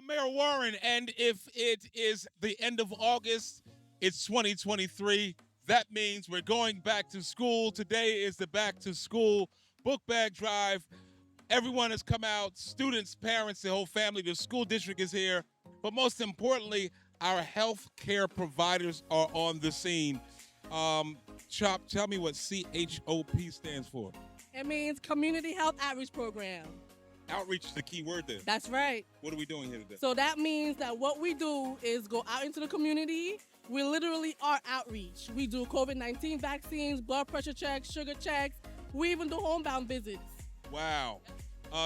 Mayor Warren, and if it is the end of August, it's 2023. That means we're going back to school. Today is the back to school book bag drive. Everyone has come out, students, parents, the whole family. The school district is here. But most importantly, our health care providers are on the scene. Chop, tell me what CHOP stands for. It means Community Health Outreach Program. Outreach is the key word there. That's right. What are we doing here today? So that means that what we do is go out into the community. We literally are outreach. We do COVID-19 vaccines, blood pressure checks, sugar checks. We even do homebound visits. Wow.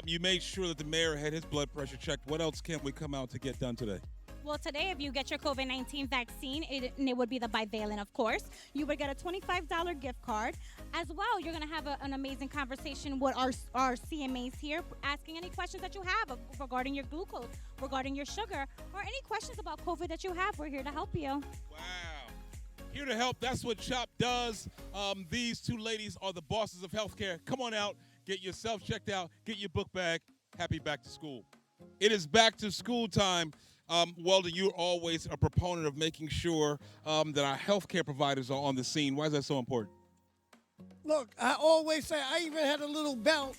You made sure that the mayor had his blood pressure checked. What else can we come out to get done today? Well, today, if you get your COVID-19 vaccine, and it would be the bivalent, of course, you would get a $25 gift card. As well, you're going to have an amazing conversation with our CMAs here, asking any questions that you have regarding your glucose, regarding your sugar, or any questions about COVID that you have. We're here to help you. Wow. Here to help. That's what CHOP does. These two ladies are the bosses of healthcare. Come on out. Get yourself checked out. Get your book bag. Happy back to school. It is back to school time. Weldon, you're always a proponent of making sure that our healthcare providers are on the scene. Why is that so important? Look, I always say, I even had a little belt.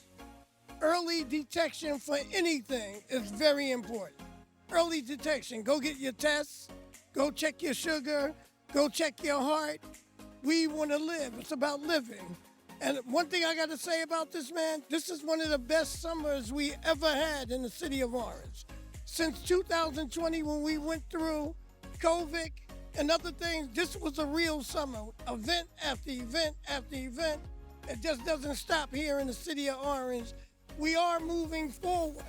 Early detection for anything is very important. Early detection. Go get your tests. Go check your sugar. Go check your heart. We want to live. It's about living. And one thing I got to say about this, man, this is one of the best summers we ever had in the city of Orange. Since 2020, when we went through COVID and other things, this was a real summer. Event after event after event. It just doesn't stop here in the city of Orange. We are moving forward.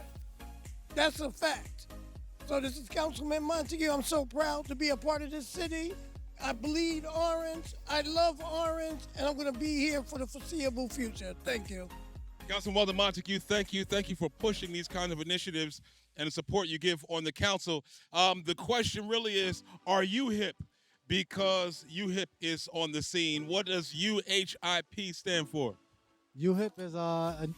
That's a fact. So this is Councilman Montague. I'm so proud to be a part of this city. I bleed orange. I love orange, and I'm going to be here for the foreseeable future. Thank you. Councilman Weldon Montague, thank you. Thank you for pushing these kind of initiatives and the support you give on the council. The question really is, are you hip? Because UHIP is on the scene. What does UHIP stand for? UHIP is an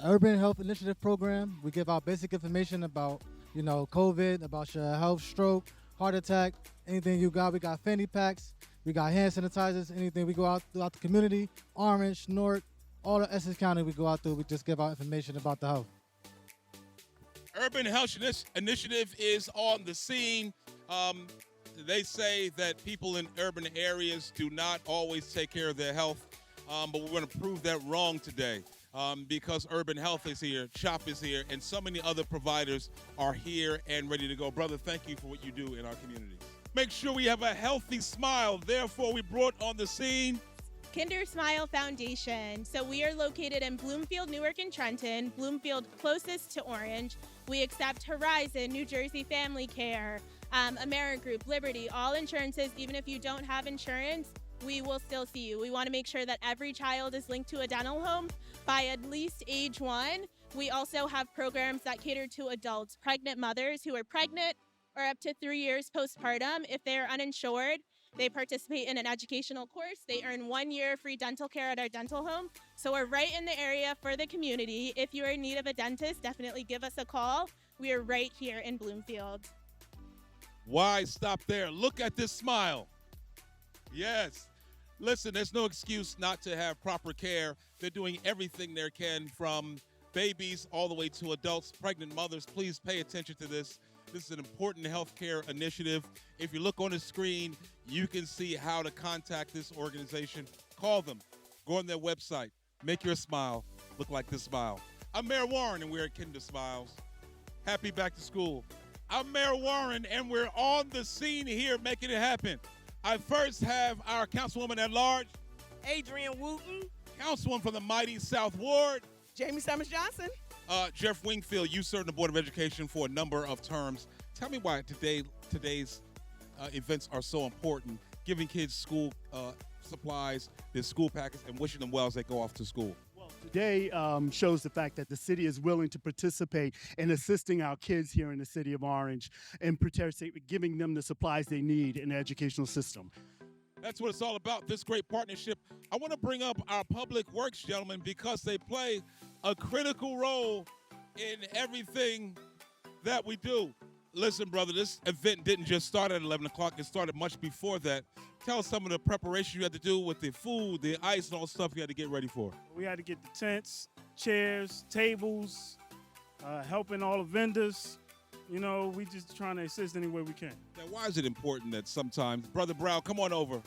urban health initiative program. We give out basic information about, COVID, about your health, stroke, heart attack, anything you got. We got fanny packs, we got hand sanitizers, anything. We go out throughout the community, Orange, North, all the Essex County we go out through. We just give out information about the health. Urban Health Initiative is on the scene. They say that people in urban areas do not always take care of their health, but we're going to prove that wrong today because Urban Health is here, CHOP is here, and so many other providers are here and ready to go. Brother, thank you for what you do in our communities. Make sure we have a healthy smile. Therefore, we brought on the scene Kinder Smile Foundation. So we are located in Bloomfield, Newark, and Trenton. Bloomfield closest to Orange. We accept Horizon, New Jersey Family Care, Amerigroup, Liberty, all insurances. Even if you don't have insurance, we will still see you. We want to make sure that every child is linked to a dental home by at least age 1. We also have programs that cater to adults, pregnant mothers who are pregnant or up to 3 years postpartum. If they are uninsured, they participate in an educational course. They earn 1 year free dental care at our dental home. So we're right in the area for the community. If you're in need of a dentist, definitely give us a call. We are right here in Bloomfield. Why stop there? Look at this smile. Yes. Listen, there's no excuse not to have proper care. They're doing everything they can, from babies all the way to adults, pregnant mothers. Please pay attention to this. This is an important healthcare initiative. If you look on the screen, you can see how to contact this organization. Call them. Go on their website. Make your smile look like this smile. I'm Mayor Warren, and we're at Kinder Smiles. Happy back to school. I'm Mayor Warren, and we're on the scene here making it happen. I first have our councilwoman at large, Adrian Wooten, councilwoman from the mighty South Ward, Jamie Summers Johnson. Jeff Wingfield. You served on the Board of Education for a number of terms. Tell me why today's events are so important, giving kids school supplies, their school packets, and wishing them well as they go off to school. Today shows the fact that the city is willing to participate in assisting our kids here in the city of Orange and giving them the supplies they need in the educational system. That's what it's all about, this great partnership. I want to bring up our public works gentlemen because they play a critical role in everything that we do. Listen, brother, this event didn't just start at 11 o'clock. It started much before that. Tell us some of the preparation you had to do with the food, the ice, and all the stuff you had to get ready for. We had to get the tents, chairs, tables, helping all the vendors. You know, we just trying to assist any way we can. Now, why is it important that sometimes, Brother Brown, come on over.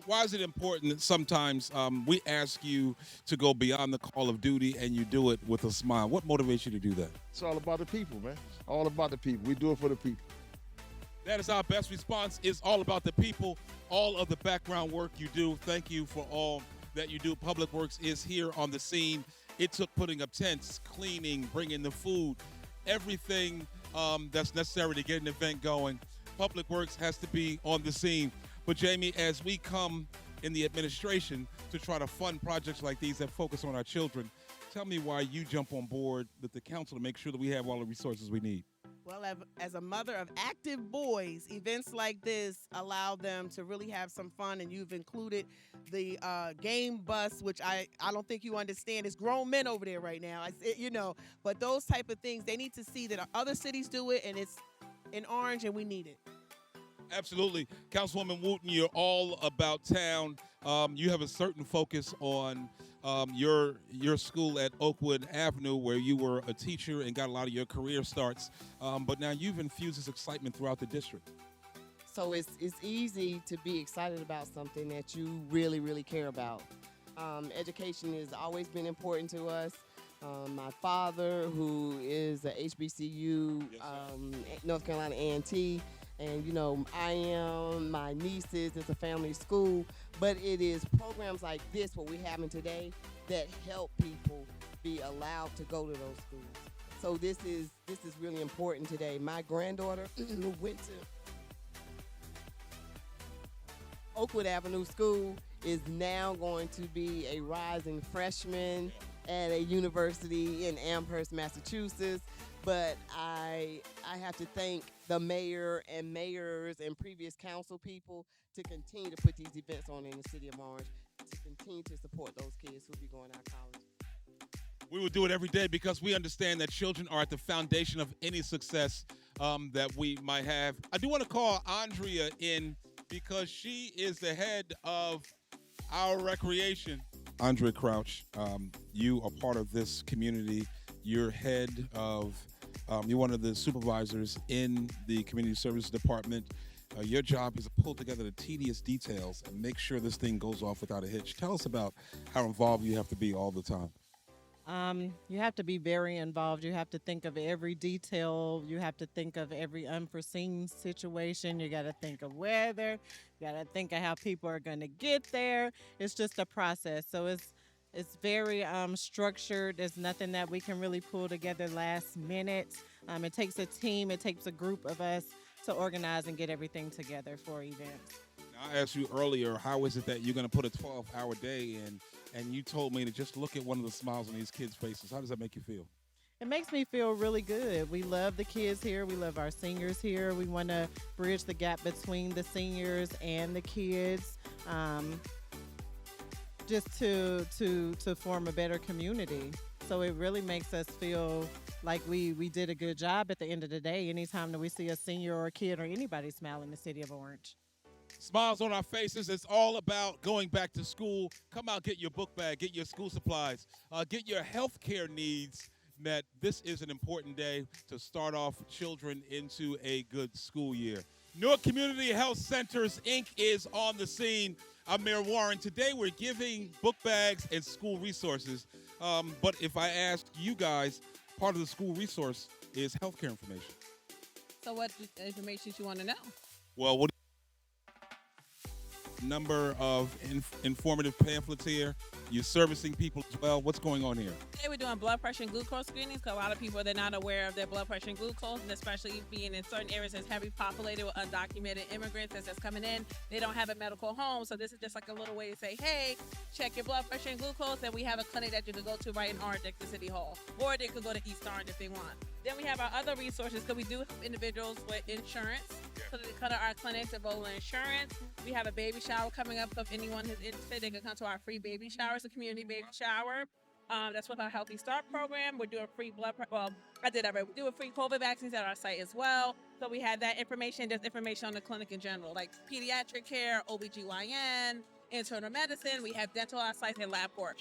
Why is it important that sometimes we ask you to go beyond the call of duty and you do it with a smile? What motivates you to do that? It's all about the people, man. It's all about the people. We do it for the people. That is our best response. It's all about the people, all of the background work you do. Thank you for all that you do. Public Works is here on the scene. It took putting up tents, cleaning, bringing the food, everything that's necessary to get an event going. Public Works has to be on the scene. But Jamie, as we come in the administration to try to fund projects like these that focus on our children, tell me why you jump on board with the council to make sure that we have all the resources we need. Well, as a mother of active boys, events like this allow them to really have some fun, and you've included the game bus, which I don't think you understand. It's grown men over there right now, but those type of things, they need to see that other cities do it, and it's in Orange, and we need it. Absolutely. Councilwoman Wooten, you're all about town. You have a certain focus on your school at Oakwood Avenue, where you were a teacher and got a lot of your career starts. But now you've infused this excitement throughout the district. So it's easy to be excited about something that you really, really care about. Education has always been important to us. My father, who is a HBCU, North Carolina A&T, and my nieces, it's a family school, but it is programs like this, what we're having today, that help people be allowed to go to those schools. So this is really important today. My granddaughter who went to Oakwood Avenue School is now going to be a rising freshman at a university in Amherst, Massachusetts. But I have to thank the mayor and mayors and previous council people to continue to put these events on in the city of Orange, to continue to support those kids who be going out of college. We will do it every day because we understand that children are at the foundation of any success that we might have. I do want to call Andrea in because she is the head of our recreation. Andrea Crouch, you are part of this community. You're head of, you're one of the supervisors in the community services department. Your job is to pull together the tedious details and make sure this thing goes off without a hitch. Tell us about how involved you have to be all the time. You have to be very involved. You have to think of every detail. You have to think of every unforeseen situation. You got to think of weather. You got to think of how people are going to get there. It's just a process. So it's very structured. There's nothing that we can really pull together last minute. It takes a team. It takes a group of us to organize and get everything together for events. I asked you earlier, how is it that you're going to put a 12-hour day in, and you told me to just look at one of the smiles on these kids' faces. How does that make you feel? It makes me feel really good. We love the kids here. We love our seniors here. We want to bridge the gap between the seniors and the kids, just to form a better community. So it really makes us feel like we did a good job at the end of the day, anytime that we see a senior or a kid or anybody smile in the city of Orange. Smiles on our faces. It's all about going back to school. Come out, get your book bag, get your school supplies, get your health care needs met. This is an important day to start off children into a good school year. Newark Community Health Centers, Inc. is on the scene. I'm Mayor Warren. Today we're giving book bags and school resources. But if I ask you guys, part of the school resource is healthcare information. So what information you want to know? Well, what number of informative pamphlets here? You're servicing people as well. What's going on here? Today we're doing blood pressure and glucose screenings because a lot of people, they're not aware of their blood pressure and glucose, and especially being in certain areas that's heavily populated with undocumented immigrants that's coming in. They don't have a medical home, so this is just like a little way to say, hey, check your blood pressure and glucose, and we have a clinic that you can go to right in Orange next to City Hall, or they could go to East Orange if they want. Then we have our other resources because we do have individuals with insurance, so they come to our clinics and enroll in insurance. We have a baby shower coming up, so if anyone is interested, they can come to our free baby shower. It's a community baby shower. That's with our Healthy Start program. We're doing free I did already. We do a free COVID vaccines at our site as well. So we have that information. There's information on the clinic in general, like pediatric care, OBGYN, internal medicine. We have dental on our site and LabCorp.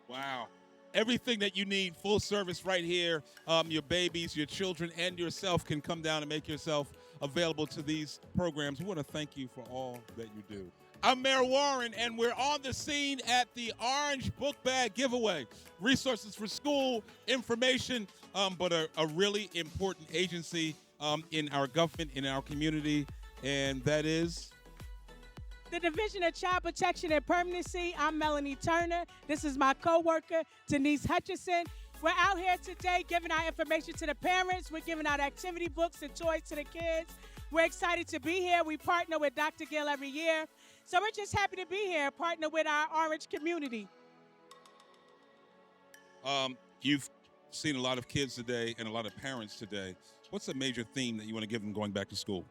Wow. Everything that you need, full service right here. Your babies, your children, and yourself can come down and make yourself available to these programs. We want to thank you for all that you do. I'm Mayor Warren, and we're on the scene at the Orange Book Bag Giveaway. Resources for school, information, but a really important agency in our government, in our community, and that is the Division of Child Protection and Permanency. I'm Melanie Turner. This is my coworker, Denise Hutchison. We're out here today giving our information to the parents. We're giving out activity books and toys to the kids. We're excited to be here. We partner with Dr. Gill every year. So we're just happy to be here, partner with our Orange community. You've seen a lot of kids today and a lot of parents today. What's a major theme that you want to give them going back to school?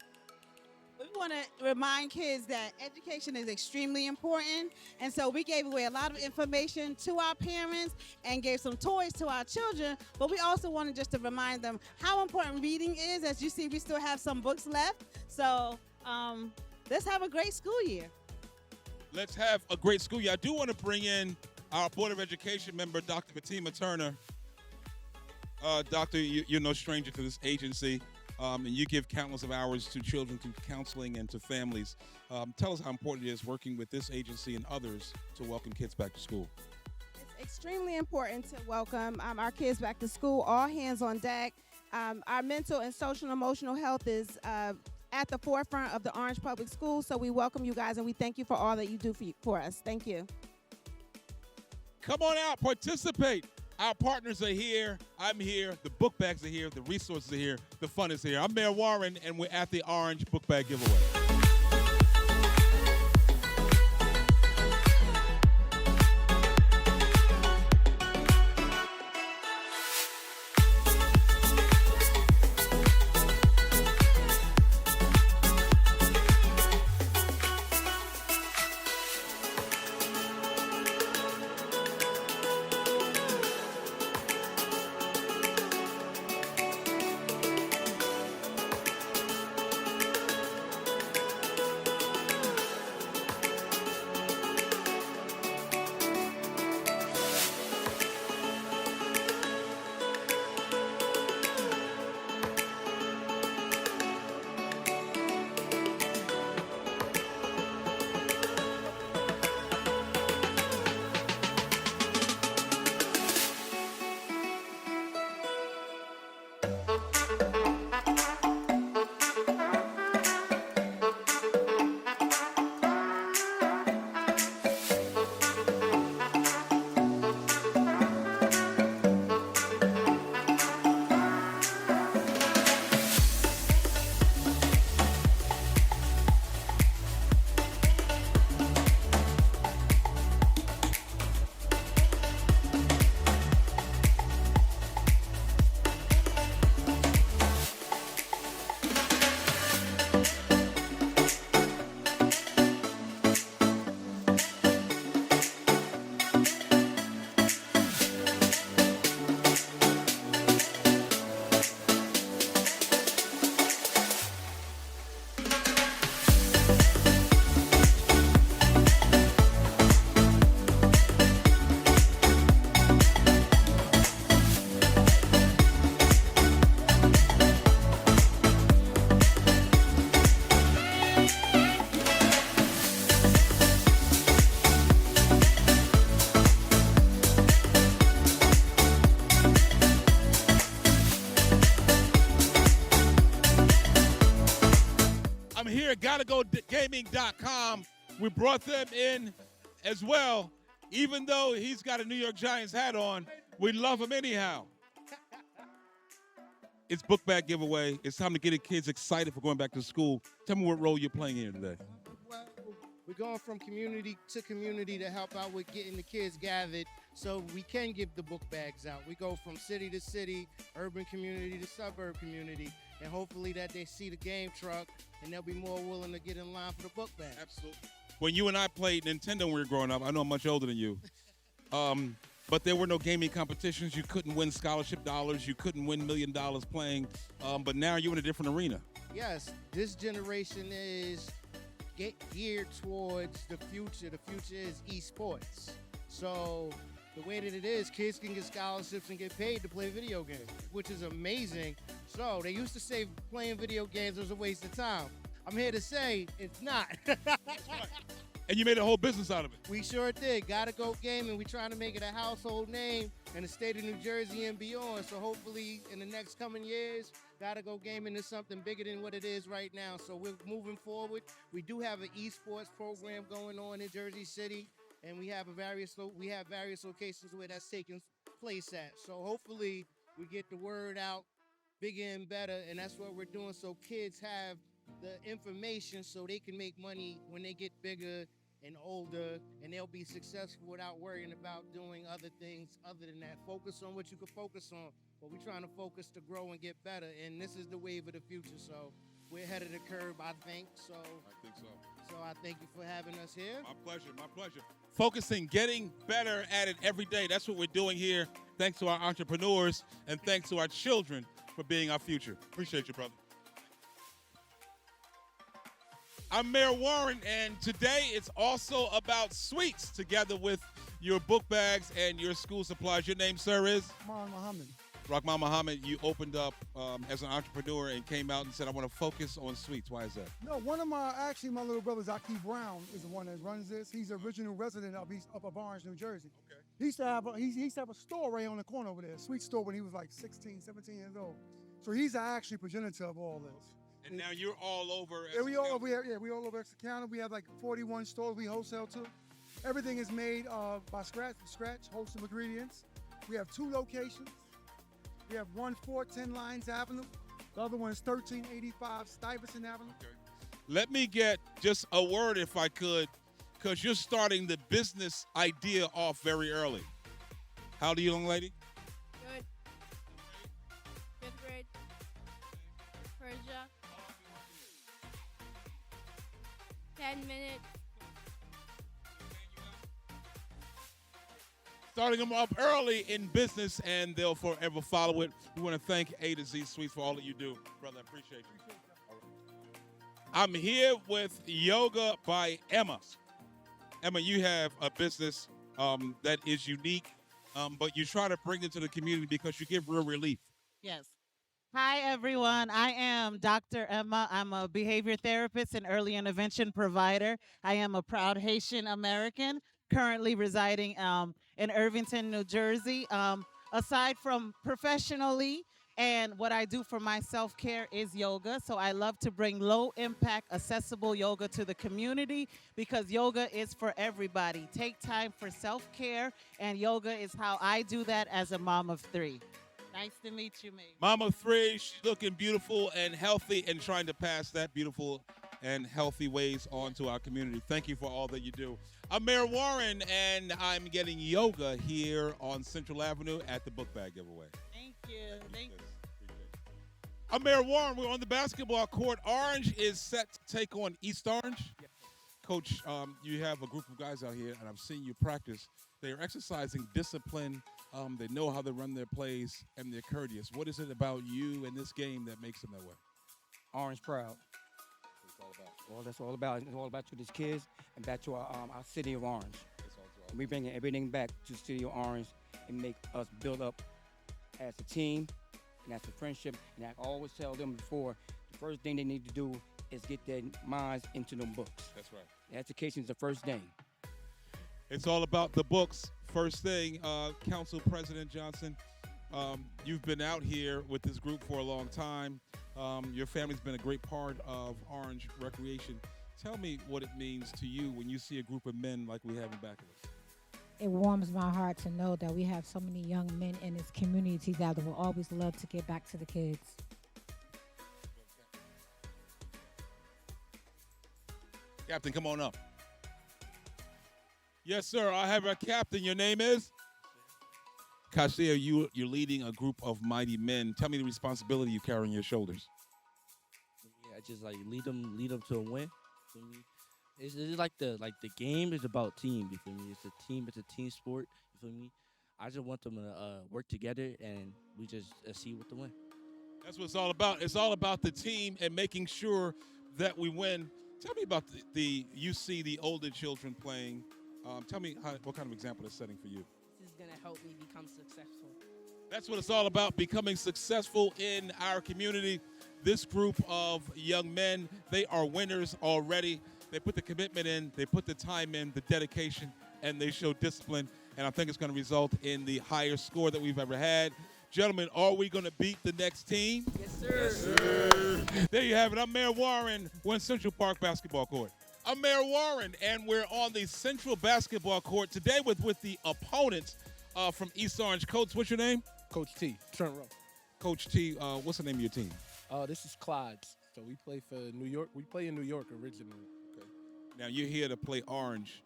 We want to remind kids that education is extremely important, and so we gave away a lot of information to our parents and gave some toys to our children, but we also wanted just to remind them how important reading is. As you see, we still have some books left, so let's have a great school year. Let's have a great school year. I do want to bring in our Board of Education member, Dr. Fatima Turner. Doctor, you're no stranger to this agency. And you give countless of hours to children through counseling and to families. Tell us how important it is working with this agency and others to welcome kids back to school. It's extremely important to welcome our kids back to school, all hands on deck. Our mental and social and emotional health is at the forefront of the Orange Public Schools, so we welcome you guys and we thank you for all that you do for us. Thank you. Come on out, participate. Our partners are here. I'm here. The book bags are here. The resources are here. The fun is here. I'm Mayor Warren, and we're at the Orange Book Bag Giveaway. GottaGoGaming.com. We brought them in as well. Even though he's got a New York Giants hat on, we love him anyhow. It's book bag giveaway. It's time to get the kids excited for going back to school. Tell me what role you're playing here today. Well, we're going from community to community to help out with getting the kids gathered so we can give the book bags out. We go from city to city, urban community to suburb community, and hopefully that they see the game truck and they'll be more willing to get in line for the book bag. Absolutely. When you and I played Nintendo when we were growing up, I know I'm much older than you. but there were no gaming competitions. You couldn't win scholarship dollars. You couldn't win $1 million playing. But now you're in a different arena. Yes, this generation is geared towards the future. The future is esports. So the way that it is, kids can get scholarships and get paid to play video games, which is amazing. So they used to say playing video games was a waste of time. I'm here to say it's not. And you made a whole business out of it. We sure did. Gotta Go Gaming. We're trying to make it a household name in the state of New Jersey and beyond. So hopefully in the next coming years, Gotta Go Gaming is something bigger than what it is right now. So we're moving forward. We do have an esports program going on in Jersey City, and we have various locations where that's taking place at. So hopefully we get the word out bigger and better, and that's what we're doing so kids have the information so they can make money when they get bigger and older, and they'll be successful without worrying about doing other things other than that. Focus on what you can focus on, but we're trying to focus to grow and get better, and this is the wave of the future, so we're ahead of the curve, I think so. So I thank you for having us here. My pleasure, my pleasure. Focusing, getting better at it every day. That's what we're doing here. Thanks to our entrepreneurs and thanks to our children for being our future. Appreciate you, brother. I'm Mayor Warren, and today it's also about Sweetz, together with your book bags and your school supplies. Your name, sir, is? Rahman Muhammad. Rahman Muhammad. You opened up as an entrepreneur and came out and said, I want to focus on Sweetz. Why is that? No, my little brother, Zaki Brown, is the one that runs this. He's the original resident of Orange, New Jersey. Okay. He used to have a store right on the corner over there, a sweet store, when he was like 16, 17 years old. So he's actually progenitor of all this. And now you're all over. We all over Exeter County. We have like 41 stores we wholesale to. Everything is made by scratch, wholesome ingredients. We have 2 locations. We have one 410 Lyons Avenue. The other one is 1385 Stuyvesant Avenue. Okay. Let me get just a word, if I could, because you're starting the business idea off very early. How old are you, young lady? Good. 5th grade. Persia. 10 minutes. Starting them up early in business, and they'll forever follow it. We want to thank A to Z Sweets for all that you do. Brother, I appreciate you. I'm here with Yoga by Emma. Emma, you have a business that is unique, but you try to bring it to the community because you give real relief. Yes. Hi, everyone. I am Dr. Emma. I'm a behavior therapist and early intervention provider. I am a proud Haitian American, currently residing in Irvington, New Jersey. Aside from professionally, and what I do for my self-care is yoga. So I love to bring low-impact, accessible yoga to the community because yoga is for everybody. Take time for self-care, and yoga is how I do that as a mom of 3. Nice to meet you, May. Mom of 3, she's looking beautiful and healthy and trying to pass that beautiful and healthy ways on to our community. Thank you for all that you do. I'm Mayor Warren, and I'm getting yoga here on Central Avenue at the Book Bag Giveaway. Thank you. Thank you. I'm Mayor Warren. We're on the basketball court. Orange is set to take on East Orange. Coach, you have a group of guys out here, and I've seen you practice. They are exercising discipline. They know how to run their plays, and they're courteous. What is it about you and this game that makes them that way? Orange proud. Well, that's all about. It's all about to these kids and back to our city of Orange. And we bringing everything back to the city of Orange and make us build up as a team and as a friendship. And I always tell them before, the first thing they need to do is get their minds into them books. That's right. Education is the first thing. It's all about the books. First thing, Council President Johnson, you've been out here with this group for a long time. Your family's been a great part of Orange Recreation. Tell me what it means to you when you see a group of men like we have in back of us. It warms my heart to know that we have so many young men in this community that will always love to get back to the kids. Captain, come on up. Yes, sir. I have a captain. Your name is? Kasia, you're leading a group of mighty men. Tell me the responsibility you carry on your shoulders. Yeah, just like lead them to a win. For me, it's like the game is about team. You feel me? It's a team. It's a team sport. You feel me? I just want them to work together and we just see what to win. That's what it's all about. It's all about the team and making sure that we win. Tell me about you see the older children playing. Tell me what kind of example it's setting for you. This is going to help me become successful. That's what it's all about, becoming successful in our community. This group of young men, they are winners already. They put the commitment in, they put the time in, the dedication, and they show discipline. And I think it's going to result in the highest score that we've ever had. Gentlemen, are we going to beat the next team? Yes, sir. Yes, sir. There you have it. I'm Mayor Warren. We're in Central Park basketball court. I'm Mayor Warren, and we're on the Central basketball court today with the opponents from East Orange. Coach, what's your name? Coach T, Trent Rowe. Coach T, what's the name of your team? This is Clyde's. So we play for New York. We play in New York originally. Okay. Now you're here to play Orange,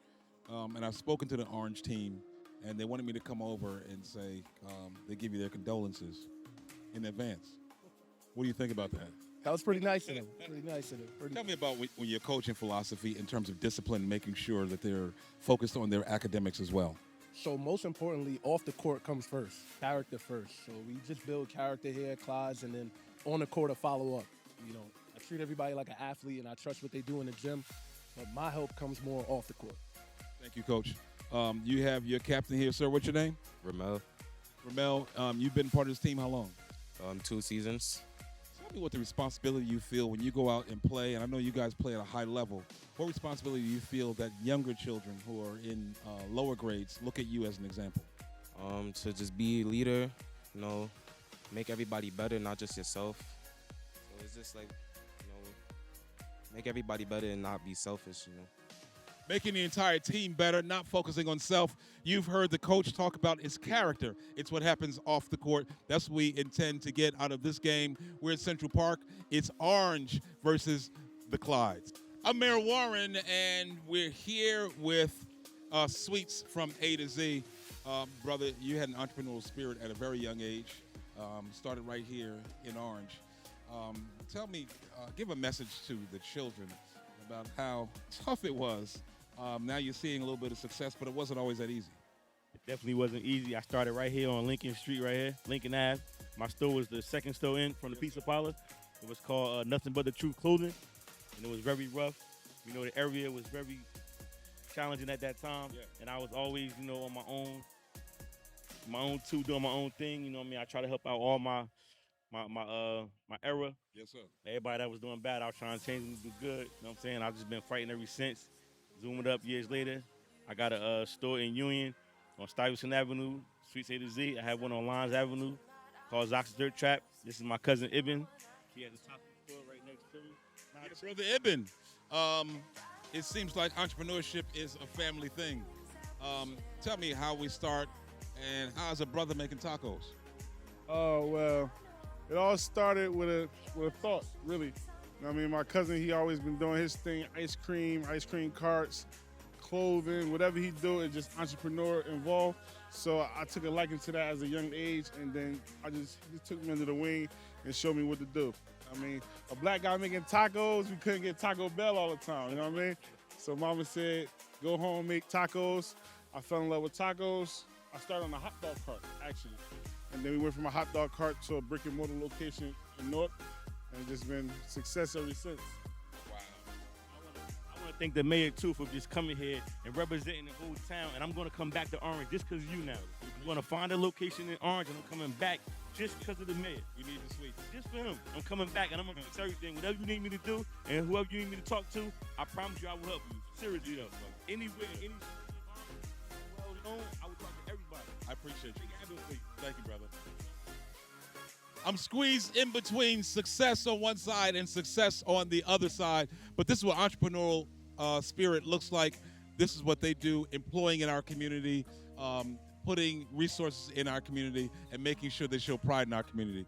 and I've spoken to the Orange team, and they wanted me to come over and say they give you their condolences in advance. What do you think about that? That was pretty nice of them. Pretty nice of them. Tell me about when your coaching philosophy in terms of discipline, making sure that they're focused on their academics as well. So most importantly, off the court comes first, character first. So we just build character here at Clyde's, and then on the court to follow up. You know, I treat everybody like an athlete, and I trust what they do in the gym. But my help comes more off the court. Thank you, Coach. You have your captain here, sir. What's your name? Ramel. Ramel, you've been part of this team how long? 2 seasons. Tell me what the responsibility you feel when you go out and play, and I know you guys play at a high level. What responsibility do you feel that younger children who are in lower grades look at you as an example? To just be a leader, you know, make everybody better, not just yourself. So it's just like, you know, make everybody better and not be selfish, you know. Making the entire team better, not focusing on self. You've heard the coach talk about his character. It's what happens off the court. That's what we intend to get out of this game. We're at Central Park. It's Orange versus the Clydes. I'm Mayor Warren, and we're here with Sweetz from A to Z. Brother, you had an entrepreneurial spirit at a very young age. Started right here in Orange. Tell me, give a message to the children about how tough it was. Now you're seeing a little bit of success, but it wasn't always that easy. It definitely wasn't easy. I started right here on Lincoln Street, right here, Lincoln Ave. My store was the second store in from the pizza parlor. It was called Nothing But the Truth Clothing, and it was very rough. You know, the area was very challenging at that time, and I was always, you know, on my own too, doing my own thing. You know what I mean? I try to help out all my era. Yes, sir. Everybody that was doing bad, I was trying to change them to do good. You know what I'm saying? I've just been fighting ever since. Zoom it up years later. I got a store in Union on Stuyvesant Avenue, Sweetz A to Z. I have one on Lyons Avenue called Zox Dirt Trap. This is my cousin Ibn. He has a top store right next to me. Brother Ibn, it seems like entrepreneurship is a family thing. Tell me how we start and how's a brother making tacos? Oh, well, it all started with a thought, really. I mean, my cousin, he always been doing his thing, ice cream carts, clothing, whatever he do, it's just entrepreneur involved. So I took a liking to that as a young age, and then he took me under the wing and showed me what to do. I mean, a black guy making tacos, we couldn't get Taco Bell all the time, you know what I mean? So mama said, go home, make tacos. I fell in love with tacos. I started on a hot dog cart, actually. And then we went from a hot dog cart to a brick and mortar location in North, and it's just been success ever since. I want to thank the mayor, too, for just coming here and representing the whole town. And I'm going to come back to Orange just because of you now. I'm going to find a location in Orange, and I'm coming back just because of the mayor. We need the Sweets. Just for him. I'm coming back, and I'm going to fix everything. Whatever you need me to do, and whoever you need me to talk to, I promise you I will help you. Seriously, though. Anywhere, any well-known, I will talk to everybody. I appreciate you. Thank you, brother. I'm squeezed in between success on one side and success on the other side. But this is what entrepreneurial spirit looks like. This is what they do, employing in our community, putting resources in our community, and making sure they show pride in our community.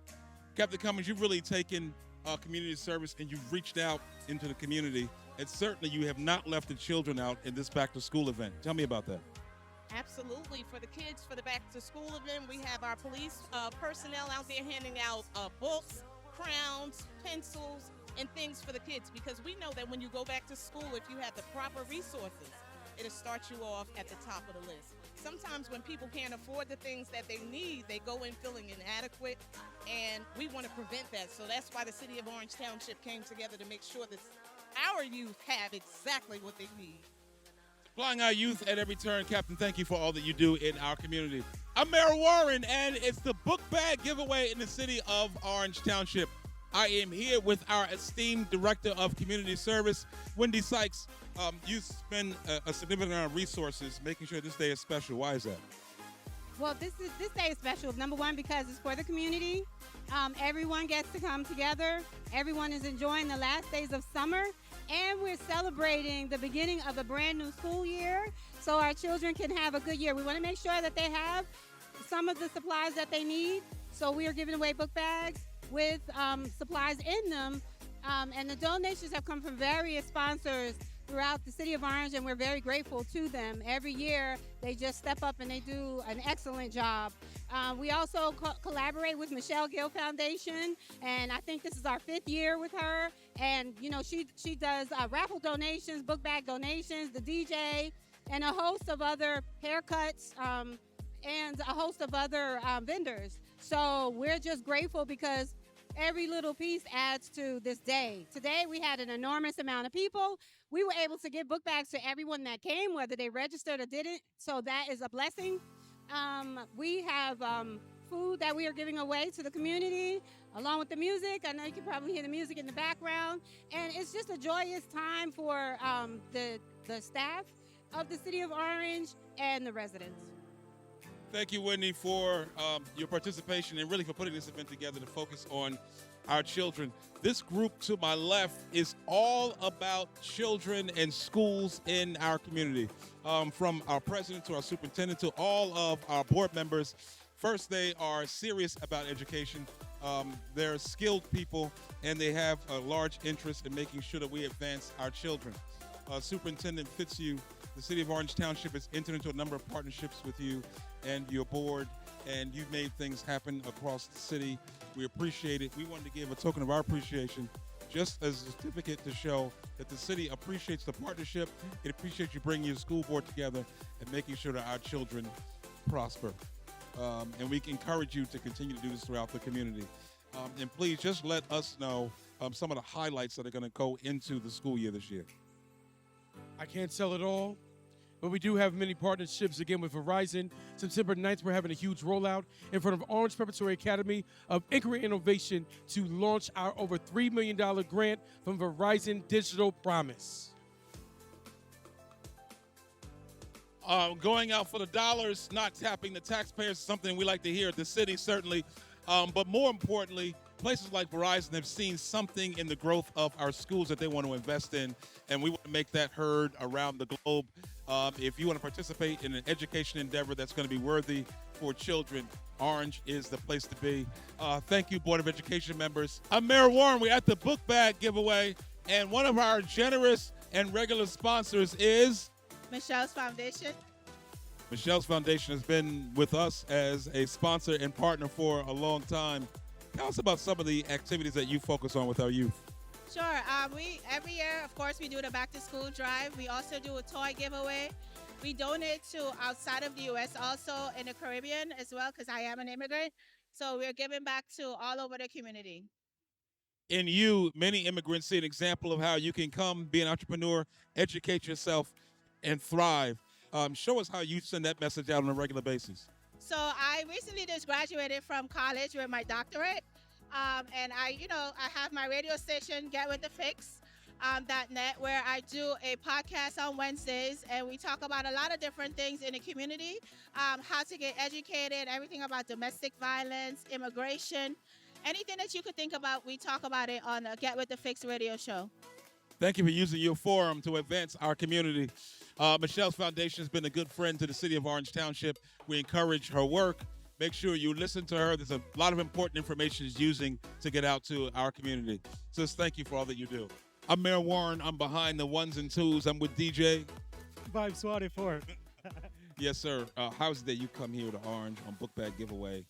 Captain Cummings, you've really taken community service and you've reached out into the community. And certainly you have not left the children out in this back-to-school event. Tell me about that. Absolutely. For the kids, for the back-to-school event, we have our police personnel out there handing out books, crowns, pencils, and things for the kids, because we know that when you go back to school, if you have the proper resources, it'll start you off at the top of the list. sometimes when people can't afford the things that they need, they go in feeling inadequate, and we want to prevent that. So that's why the City of Orange Township came together to make sure that our youth have exactly what they need. Flying our youth at every turn. Captain, thank you for all that you do in our community. I'm Mayor Warren, and it's the book bag giveaway in the City of Orange Township. I am here with our esteemed Director of Community Service, Wendy Sykes. You spend a significant amount of resources making sure this day is special. Why is that? Well, this day is special. Number one, because it's for the community. Everyone gets to come together. Everyone is enjoying the last days of summer, and we're celebrating the beginning of a brand new school year, so our children can have a good year. We want to make sure that they have some of the supplies that they need. So we are giving away book bags with supplies in them, and the donations have come from various sponsors throughout the City of Orange, and we're very grateful to them. Every year, they just step up and they do an excellent job. We also collaborate with Michelle Gill Foundation, and I think this is our 5th year with her. And, you know, she does raffle donations, book bag donations, the DJ, and a host of other haircuts, and a host of other vendors. So we're just grateful because every little piece adds to this day. Today, we had an enormous amount of people. We were able to give book bags to everyone that came, whether they registered or didn't. So that is a blessing. We have food that we are giving away to the community, along with the music. I know you can probably hear the music in the background. And it's just a joyous time for the staff of the City of Orange and the residents. Thank you, Wendy, for your participation and really for putting this event together to focus on our children. This group to my left is all about children and schools in our community. From our president to our superintendent to all of our board members. First, they are serious about education. They're skilled people, and they have a large interest in making sure that we advance our children. Superintendent Fitzhugh, the City of Orange Township has entered into a number of partnerships with you and your board, and you've made things happen across the city. We appreciate it. We wanted to give a token of our appreciation, just as a certificate to show that the city appreciates the partnership. It appreciates you bringing your school board together and making sure that our children prosper. And we encourage you to continue to do this throughout the community. And please just let us know some of the highlights that are going to go into the school year this year. I can't sell it all, but we do have many partnerships, again, with Verizon. September 9th, we're having a huge rollout in front of Orange Preparatory Academy of Inquiry Innovation to launch our over $3 million grant from Verizon Digital Promise. Going out for the dollars, not tapping the taxpayers is something we like to hear at the city, certainly. But more importantly, places like Verizon have seen something in the growth of our schools that they want to invest in, and we want to make that heard around the globe. If you want to participate in an education endeavor that's going to be worthy for children, Orange is the place to be. Thank you, Board of Education members. I'm Mayor Warren. We're at the book bag giveaway, and one of our generous and regular sponsors is Michelle's Foundation. Michelle's Foundation has been with us as a sponsor and partner for a long time. Tell us about some of the activities that you focus on with our youth. Sure. We every year, of course, we do the back to school drive. We also do a toy giveaway. We donate to outside of the U.S., also in the Caribbean as well, because I am an immigrant. So we're giving back to all over the community. In you, many immigrants see an example of how you can come, be an entrepreneur, educate yourself, and thrive. Show us how you send that message out on a regular basis. So I recently just graduated from college with my doctorate. And I have my radio station, Get With The Fix, .net, where I do a podcast on Wednesdays, and we talk about a lot of different things in the community, how to get educated, everything about domestic violence, immigration, anything that you could think about, we talk about it on the Get With The Fix radio show. Thank you for using your forum to advance our community. Michelle's Foundation has been a good friend to the City of Orange Township. We encourage her work. Make sure you listen to her. There's a lot of important information she's using to get out to our community. So just thank you for all that you do. I'm Mayor Warren. I'm behind the ones and twos. I'm with DJ. Vibes 44. Yes, sir. How's it that you come here to Orange on Book Bag Giveaway?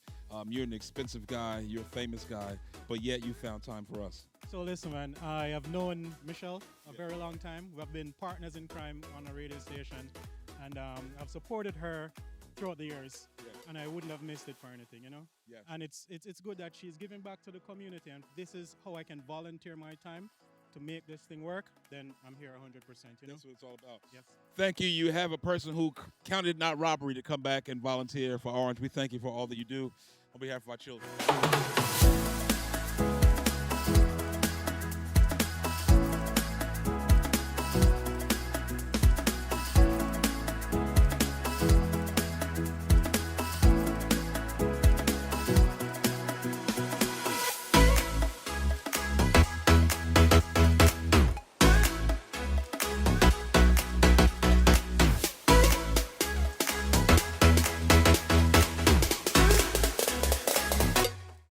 You're an expensive guy. You're a famous guy. But yet you found time for us. So listen, man, I have known Michelle a very long time. We have been partners in crime on a radio station. And I've supported her throughout the years, and I wouldn't have missed it for anything, you know. Yes. And it's good that she's giving back to the community, and this is how I can volunteer my time to make this thing work. Then I'm here 100%. You know. That's what it's all about. Yes. Thank you. You have a person who counted not robbery to come back and volunteer for Orange. We thank you for all that you do on behalf of our children.